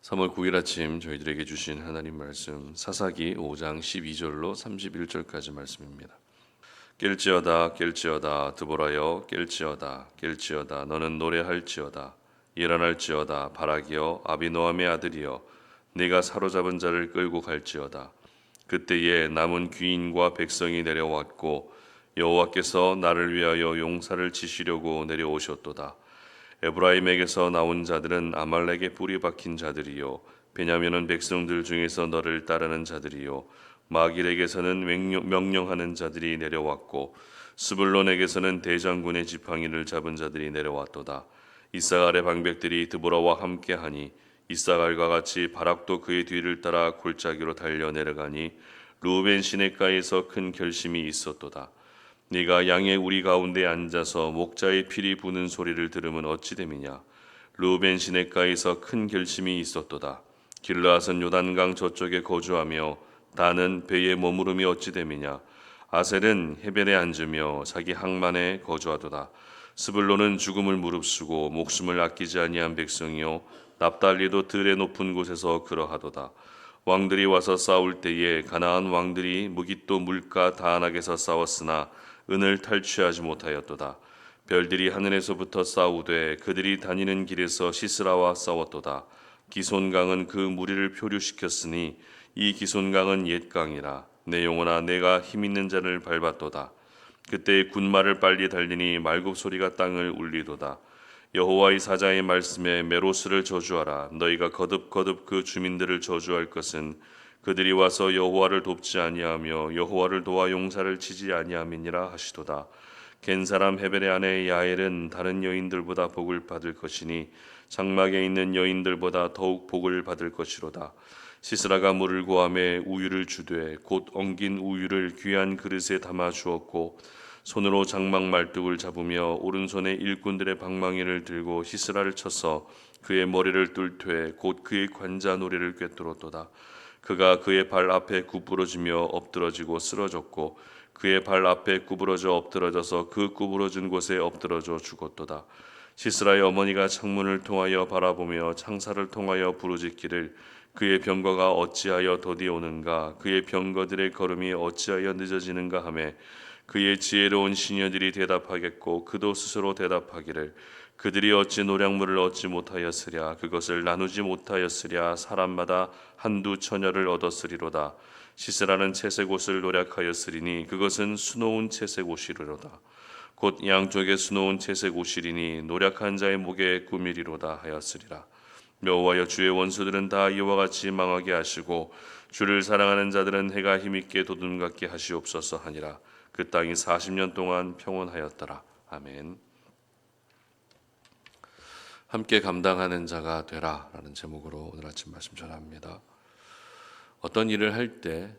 3월 9일 아침 저희들에게 주신 하나님 말씀 사사기 5장 12절로 31절까지 말씀입니다. 깰지어다 드보라여 깰지어다 너는 노래할지어다 일어날지어다 바라기여 아비노함의 아들이여 네가 사로잡은 자를 끌고 갈지어다. 그때에 남은 귀인과 백성이 내려왔고 여호와께서 나를 위하여 용사를 치시려고 내려오셨도다. 에브라임에게서 나온 자들은 아말렉의 뿌리 박힌 자들이요 베냐민은 백성들 중에서 너를 따르는 자들이요 마길에게서는 명령하는 자들이 내려왔고 스불론에게서는 대장군의 지팡이를 잡은 자들이 내려왔도다. 이사갈의 방백들이 드보라와 함께하니 이사갈과 같이 바락도 그의 뒤를 따라 골짜기로 달려 내려가니 루벤 시냇가에서 큰 결심이 있었도다. 네가 양의 우리 가운데 앉아서 목자의 피리 부는 소리를 들으면 어찌 됨이냐. 루벤 시냇가에서 큰 결심이 있었도다. 길르앗은 요단강 저쪽에 거주하며 다는 배에 머무름이 어찌 됨이냐. 아셀은 헤벨에 앉으며 자기 항만에 거주하도다. 스불론은 죽음을 무릅쓰고 목숨을 아끼지 아니한 백성이요 납달리도 들의 높은 곳에서 그러하도다. 왕들이 와서 싸울 때에 가나안 왕들이 무깃도 물가 다안악에서 싸웠으나 은을 탈취하지 못하였도다. 별들이 하늘에서부터 싸우되 그들이 다니는 길에서 시스라와 싸웠도다. 기손강은 그 무리를 표류시켰으니 이 기손강은 옛 강이라. 내 영혼아 내가 힘있는 자를 밟았도다. 그때 군마를 빨리 달리니 말굽 소리가 땅을 울리도다. 여호와의 사자의 말씀에 메로스를 저주하라. 너희가 거듭 그 주민들을 저주할 것은 그들이 와서 여호와를 돕지 아니하며 여호와를 도와 용사를 치지 아니함이니라 하시도다. 겐 사람 헤벨의 아내 야엘은 다른 여인들보다 복을 받을 것이니 장막에 있는 여인들보다 더욱 복을 받을 것이로다. 시스라가 물을 구하매 우유를 주되 곧 엉긴 우유를 귀한 그릇에 담아 주었고 손으로 장막 말뚝을 잡으며 오른손에 일꾼들의 방망이를 들고 시스라를 쳐서 그의 머리를 뚫되 곧 그의 관자 노래를 꿰뚫었도다. 그가 그의 발 앞에 구부러지며 엎드러지고 쓰러졌고 그의 발 앞에 구부러져 엎드러져서 그 구부러진 곳에 엎드러져 죽었도다. 시스라의 어머니가 창문을 통하여 바라보며 창살을 통하여 부르짖기를 그의 병거가 어찌하여 더디 오는가 그의 병거들의 걸음이 어찌하여 늦어지는가 하매 그의 지혜로운 시녀들이 대답하겠고 그도 스스로 대답하기를 그들이 어찌 노량물을 얻지 못하였으랴 그것을 나누지 못하였으랴 사람마다 한두 처녀를 얻었으리로다. 시스라는 채색 옷을 노략하였으리니 그것은 수놓은 채색 옷이리로다. 곧 양쪽에 수놓은 채색 옷이리니 노략한 자의 목에 꾸미리로다 하였으리라. 여호와여 주의 원수들은 다 이와 같이 망하게 하시고 주를 사랑하는 자들은 해가 힘있게 도둠같게 하시옵소서 하니라. 그 땅이 40년 동안 평온하였더라. 아멘. 함께 감당하는 자가 되라 라는 제목으로 오늘 아침 말씀 전합니다. 어떤 일을 할 때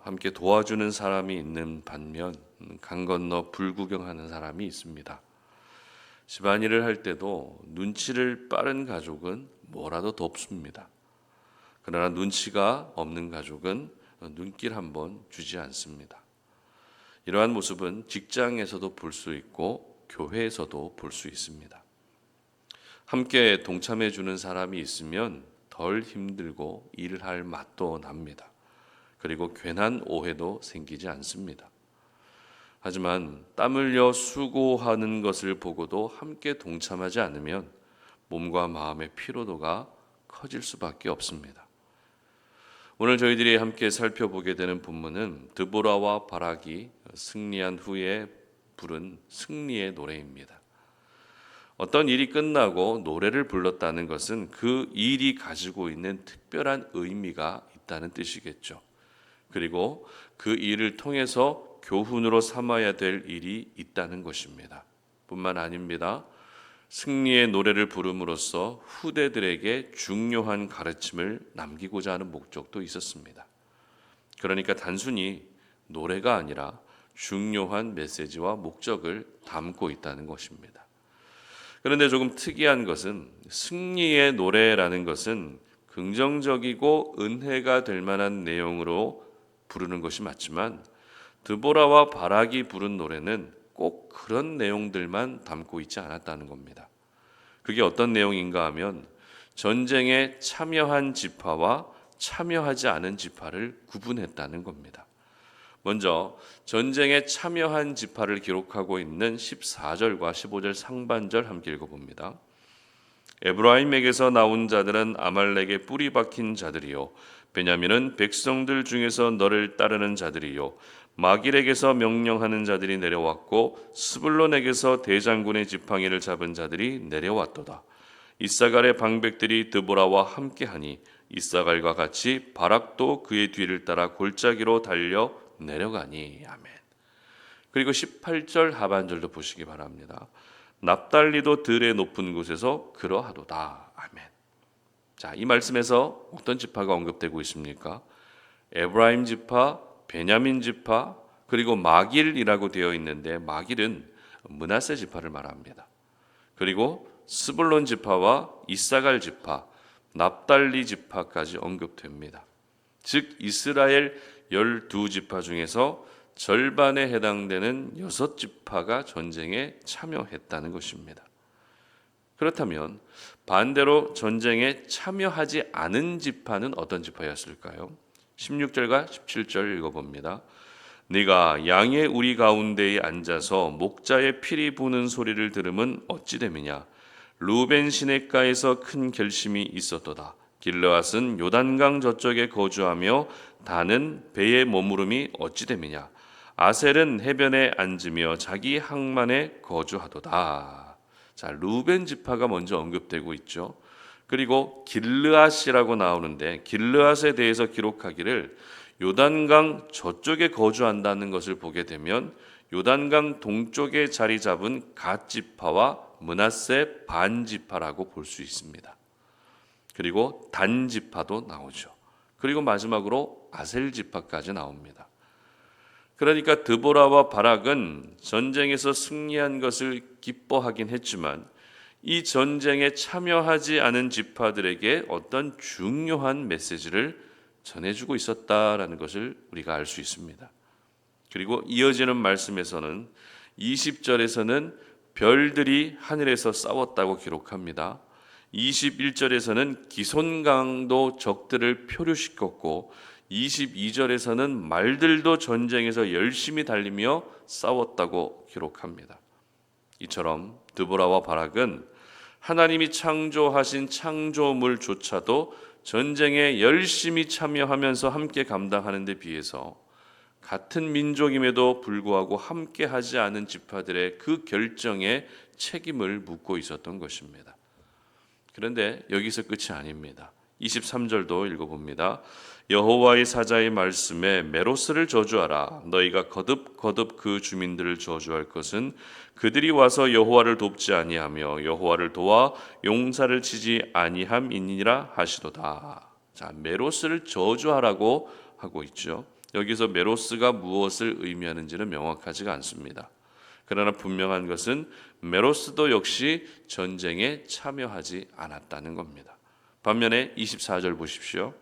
함께 도와주는 사람이 있는 반면 강 건너 불구경하는 사람이 있습니다. 집안일을 할 때도 눈치를 빠른 가족은 뭐라도 돕습니다. 그러나 눈치가 없는 가족은 눈길 한번 주지 않습니다. 이러한 모습은 직장에서도 볼 수 있고 교회에서도 볼 수 있습니다. 함께 동참해 주는 사람이 있으면 덜 힘들고 일을 할 맛도 납니다. 그리고 괜한 오해도 생기지 않습니다. 하지만 땀 흘려 수고하는 것을 보고도 함께 동참하지 않으면 몸과 마음의 피로도가 커질 수밖에 없습니다. 오늘 저희들이 함께 살펴보게 되는 본문은 드보라와 바락이 승리한 후에 부른 승리의 노래입니다. 어떤 일이 끝나고 노래를 불렀다는 것은 그 일이 가지고 있는 특별한 의미가 있다는 뜻이겠죠. 그리고 그 일을 통해서 교훈으로 삼아야 될 일이 있다는 것입니다. 뿐만 아닙니다. 승리의 노래를 부름으로써 후대들에게 중요한 가르침을 남기고자 하는 목적도 있었습니다. 그러니까 단순히 노래가 아니라 중요한 메시지와 목적을 담고 있다는 것입니다. 그런데 조금 특이한 것은 승리의 노래라는 것은 긍정적이고 은혜가 될 만한 내용으로 부르는 것이 맞지만 드보라와 바락이 부른 노래는 꼭 그런 내용들만 담고 있지 않았다는 겁니다. 그게 어떤 내용인가 하면 전쟁에 참여한 지파와 참여하지 않은 지파를 구분했다는 겁니다. 먼저 전쟁에 참여한 지파를 기록하고 있는 14절과 15절 상반절 함께 읽어봅니다. 에브라임에게서 나온 자들은 아말렉의 뿌리 박힌 자들이요 베냐민은 백성들 중에서 너를 따르는 자들이요 마길에게서 명령하는 자들이 내려왔고 스불론에게서 대장군의 지팡이를 잡은 자들이 내려왔도다. 이사갈의 방백들이 드보라와 함께하니 이사갈과 같이 바락도 그의 뒤를 따라 골짜기로 달려 내려가니. 아멘. 그리고 18절 하반절도 보시기 바랍니다. 납달리도 들의 높은 곳에서 그러하도다. 아멘. 자, 이 말씀에서 어떤 지파가 언급되고 있습니까? 에브라임 지파, 베냐민 지파, 그리고 마길이라고 되어 있는데 마길은 므낫세 지파를 말합니다. 그리고 스불론 지파와 이사갈 지파, 납달리 지파까지 언급됩니다. 즉 이스라엘 12지파 중에서 절반에 해당되는 6지파가 전쟁에 참여했다는 것입니다. 그렇다면 반대로 전쟁에 참여하지 않은 지파는 어떤 지파였을까요? 16절과 17절 읽어봅니다. 네가 양의 우리 가운데에 앉아서 목자의 피리 부는 소리를 들으면 어찌 됨이냐. 루벤 시냇가에서 큰 결심이 있었도다. 길르앗은 요단강 저쪽에 거주하며 다는 배의 머무름이 어찌 됨이냐. 아셀은 해변에 앉으며 자기 항만에 거주하도다. 자, 루벤 지파가 먼저 언급되고 있죠. 그리고 길르앗이라고 나오는데 길르앗에 대해서 기록하기를 요단강 저쪽에 거주한다는 것을 보게 되면 요단강 동쪽에 자리 잡은 갓 지파와 므낫세 반 지파라고 볼 수 있습니다. 그리고 단 지파도 나오죠. 그리고 마지막으로 아셀 지파까지 나옵니다. 그러니까 드보라와 바락은 전쟁에서 승리한 것을 기뻐하긴 했지만 이 전쟁에 참여하지 않은 지파들에게 어떤 중요한 메시지를 전해주고 있었다라는 것을 우리가 알 수 있습니다. 그리고 이어지는 말씀에서는 20절에서는 별들이 하늘에서 싸웠다고 기록합니다. 21절에서는 기손강도 적들을 표류시켰고 22절에서는 말들도 전쟁에서 열심히 달리며 싸웠다고 기록합니다. 이처럼 드보라와 바락은 하나님이 창조하신 창조물조차도 전쟁에 열심히 참여하면서 함께 감당하는 데 비해서 같은 민족임에도 불구하고 함께 하지 않은 지파들의 그 결정에 책임을 묻고 있었던 것입니다. 그런데 여기서 끝이 아닙니다. 23절도 읽어봅니다. 여호와의 사자의 말씀에 메로스를 저주하라. 너희가 거듭 그 주민들을 저주할 것은 그들이 와서 여호와를 돕지 아니하며 여호와를 도와 용사를 치지 아니함이니라 하시도다. 자, 메로스를 저주하라고 하고 있죠. 여기서 메로스가 무엇을 의미하는지는 명확하지가 않습니다. 그러나 분명한 것은 메로스도 역시 전쟁에 참여하지 않았다는 겁니다. 반면에 24절 보십시오.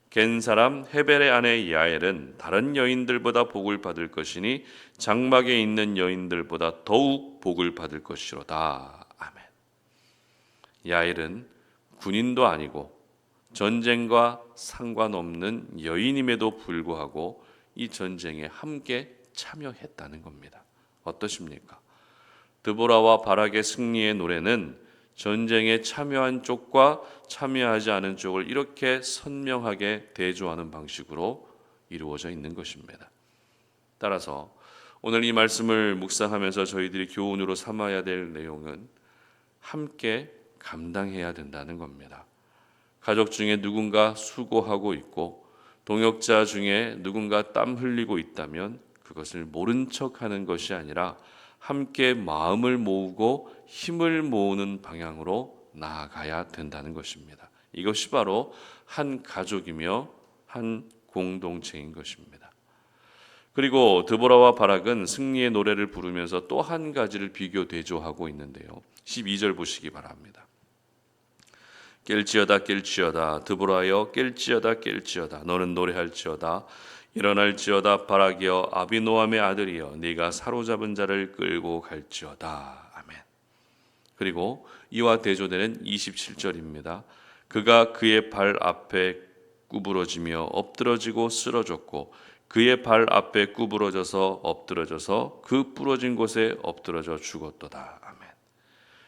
겐 사람 헤벨의 아내 야엘은 다른 여인들보다 복을 받을 것이니 장막에 있는 여인들보다 더욱 복을 받을 것이로다. 아멘. 야엘은 군인도 아니고 전쟁과 상관없는 여인임에도 불구하고 이 전쟁에 함께 참여했다는 겁니다. 어떠십니까? 드보라와 바락의 승리의 노래는 전쟁에 참여한 쪽과 참여하지 않은 쪽을 이렇게 선명하게 대조하는 방식으로 이루어져 있는 것입니다. 따라서 오늘 이 말씀을 묵상하면서 저희들이 교훈으로 삼아야 될 내용은 함께 감당해야 된다는 겁니다. 가족 중에 누군가 수고하고 있고 동역자 중에 누군가 땀 흘리고 있다면 그것을 모른 척하는 것이 아니라 함께 마음을 모으고 힘을 모으는 방향으로 나아가야 된다는 것입니다. 이것이 바로 한 가족이며 한 공동체인 것입니다. 그리고 드보라와 바락은 승리의 노래를 부르면서 또 한 가지를 비교 대조하고 있는데요. 12절 보시기 바랍니다. 깰지어다 깰지어다 드보라여 깰지어다 너는 노래할지어다 일어날지어다 바락이여 아비노함의 아들이여 네가 사로잡은 자를 끌고 갈지어다. 아멘. 그리고 이와 대조되는 27절입니다. 그가 그의 발 앞에 구부러지며 엎드러지고 쓰러졌고 그의 발 앞에 구부러져서 엎드러져서 그 부러진 곳에 엎드러져 죽었도다. 아멘.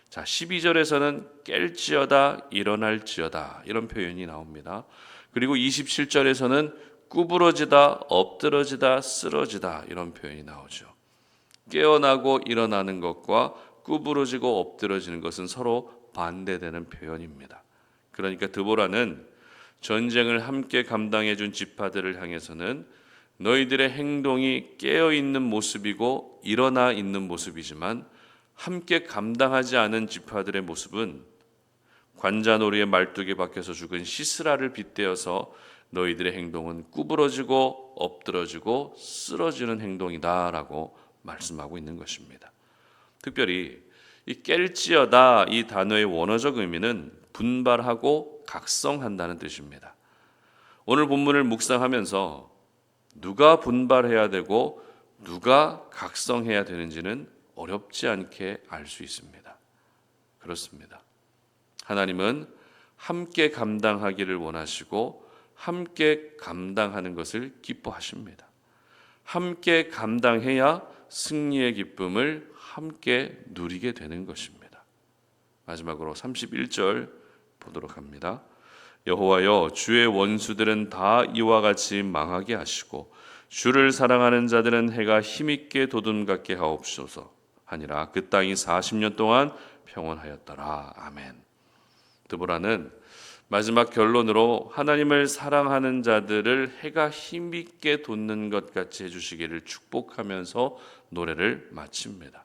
자, 12절에서는 깰지어다 일어날지어다 이런 표현이 나옵니다. 그리고 27절에서는 구부러지다 엎드러지다 쓰러지다 이런 표현이 나오죠. 깨어나고 일어나는 것과 구부러지고 엎드러지는 것은 서로 반대되는 표현입니다. 그러니까 드보라는 전쟁을 함께 감당해 준 지파들을 향해서는 너희들의 행동이 깨어 있는 모습이고 일어나 있는 모습이지만 함께 감당하지 않은 지파들의 모습은 관자놀이에 말뚝에 박혀서 죽은 시스라를 빗대어서 너희들의 행동은 구부러지고 엎드러지고 쓰러지는 행동이다라고 말씀하고 있는 것입니다. 특별히 이 깰지어다 이 단어의 원어적 의미는 분발하고 각성한다는 뜻입니다. 오늘 본문을 묵상하면서 누가 분발해야 되고 누가 각성해야 되는지는 어렵지 않게 알 수 있습니다. 그렇습니다. 하나님은 함께 감당하기를 원하시고 함께 감당하는 것을 기뻐하십니다. 함께 감당해야 승리의 기쁨을 함께 누리게 되는 것입니다. 마지막으로 31절 보도록 합니다. 여호와여 주의 원수들은 다 이와 같이 망하게 하시고 주를 사랑하는 자들은 해가 힘있게 돋음같게 하옵소서 하니라. 그 땅이 40년 동안 평온하였더라. 아멘. 드보라는 마지막 결론으로 하나님을 사랑하는 자들을 해가 힘있게 돋는 것 같이 해주시기를 축복하면서 노래를 마칩니다.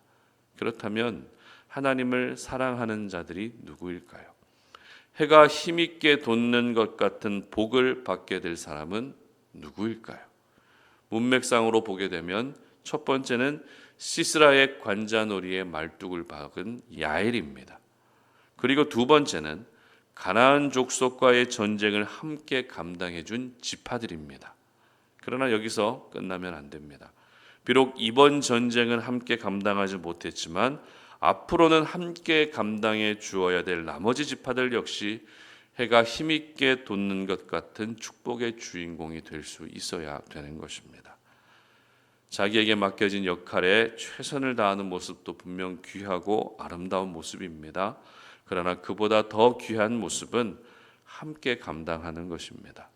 그렇다면 하나님을 사랑하는 자들이 누구일까요? 해가 힘있게 돋는 것 같은 복을 받게 될 사람은 누구일까요? 문맥상으로 보게 되면 첫 번째는 시스라의 관자놀이에 말뚝을 박은 야엘입니다. 그리고 두 번째는 가나안 족속과의 전쟁을 함께 감당해 준 지파들입니다. 그러나 여기서 끝나면 안 됩니다. 비록 이번 전쟁은 함께 감당하지 못했지만 앞으로는 함께 감당해 주어야 될 나머지 지파들 역시 해가 힘있게 돋는 것 같은 축복의 주인공이 될 수 있어야 되는 것입니다. 자기에게 맡겨진 역할에 최선을 다하는 모습도 분명 귀하고 아름다운 모습입니다. 그러나 그보다 더 귀한 모습은 함께 감당하는 것입니다.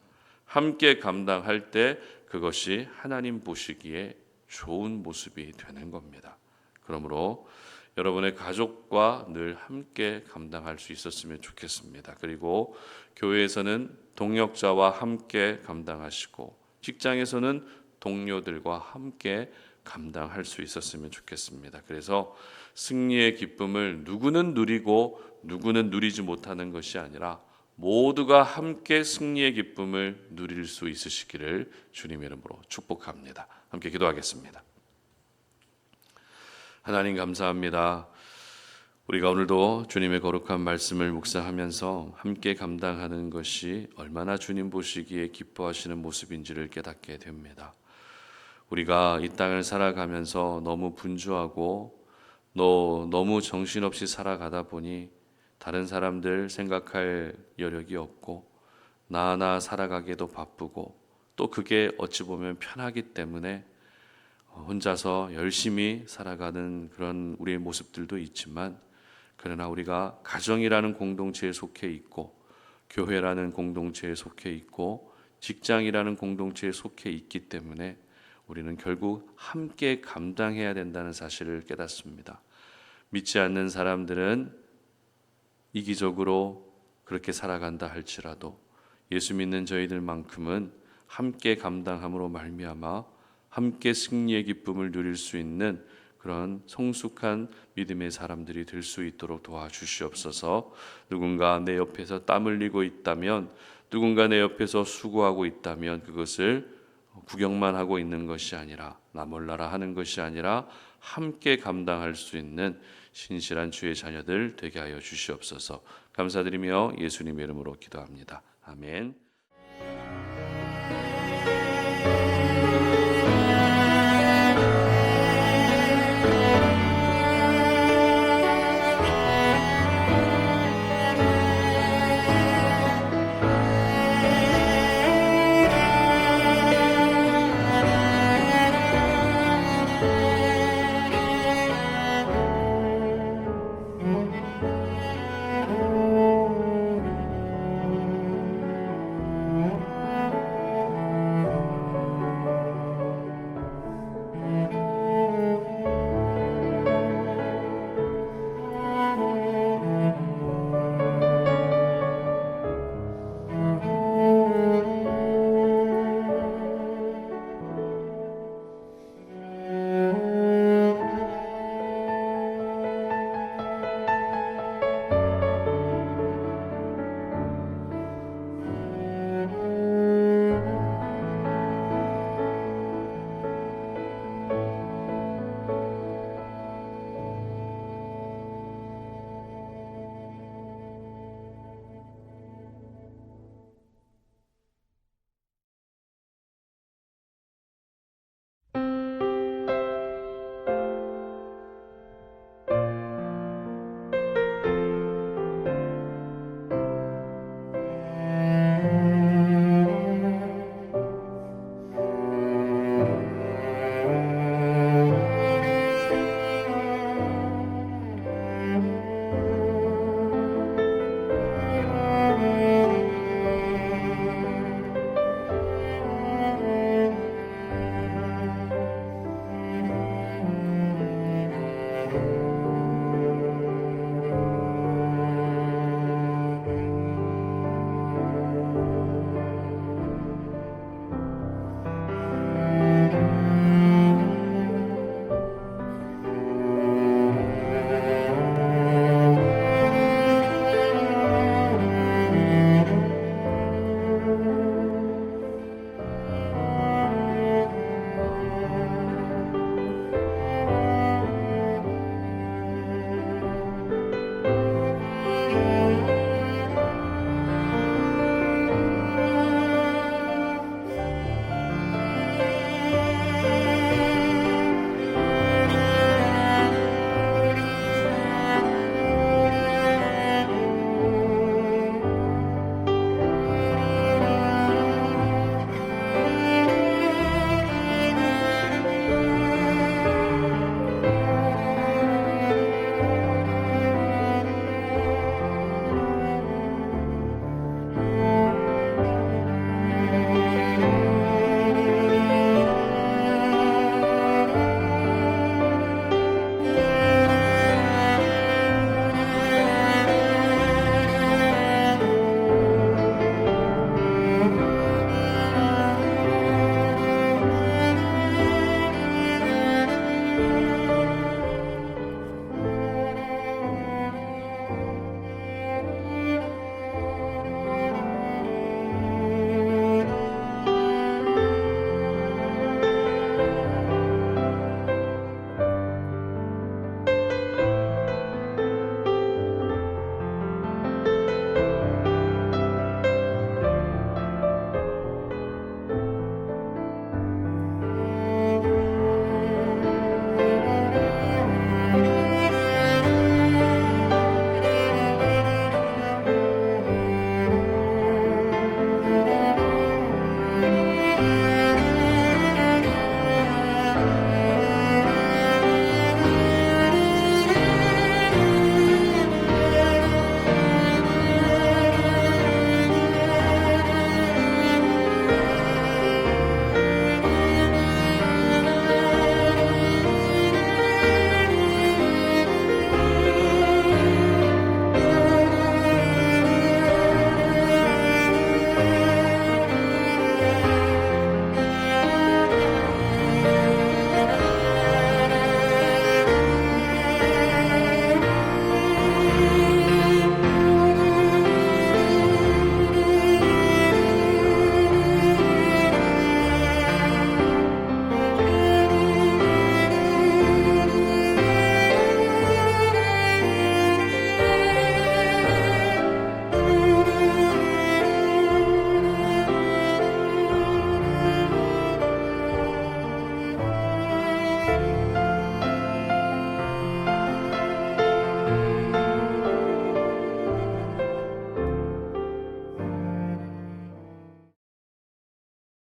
함께 감당할 때 그것이 하나님 보시기에 좋은 모습이 되는 겁니다. 그러므로 여러분의 가족과 늘 함께 감당할 수 있었으면 좋겠습니다. 그리고 교회에서는 동역자와 함께 감당하시고 직장에서는 동료들과 함께 감당할 수 있었으면 좋겠습니다. 그래서 승리의 기쁨을 누구는 누리고 누구는 누리지 못하는 것이 아니라 모두가 함께 승리의 기쁨을 누릴 수 있으시기를 주님의 이름으로 축복합니다. 함께 기도하겠습니다. 하나님 감사합니다. 우리가 오늘도 주님의 거룩한 말씀을 묵상하면서 함께 감당하는 것이 얼마나 주님 보시기에 기뻐하시는 모습인지를 깨닫게 됩니다. 우리가 이 땅을 살아가면서 너무 분주하고 너무 정신없이 살아가다 보니 다른 사람들 생각할 여력이 없고 나 살아가기도 바쁘고 또 그게 어찌 보면 편하기 때문에 혼자서 열심히 살아가는 그런 우리의 모습들도 있지만 그러나 우리가 가정이라는 공동체에 속해 있고 교회라는 공동체에 속해 있고 직장이라는 공동체에 속해 있기 때문에 우리는 결국 함께 감당해야 된다는 사실을 깨닫습니다. 믿지 않는 사람들은 이기적으로 그렇게 살아간다 할지라도 예수 믿는 저희들만큼은 함께 감당함으로 말미암아 함께 승리의 기쁨을 누릴 수 있는 그런 성숙한 믿음의 사람들이 될 수 있도록 도와주시옵소서. 누군가 내 옆에서 땀 흘리고 있다면, 누군가 내 옆에서 수고하고 있다면 그것을 구경만 하고 있는 것이 아니라 나 몰라라 하는 것이 아니라 함께 감당할 수 있는 신실한 주의 자녀들 되게 하여 주시옵소서. 감사드리며 예수님의 이름으로 기도합니다. 아멘. 때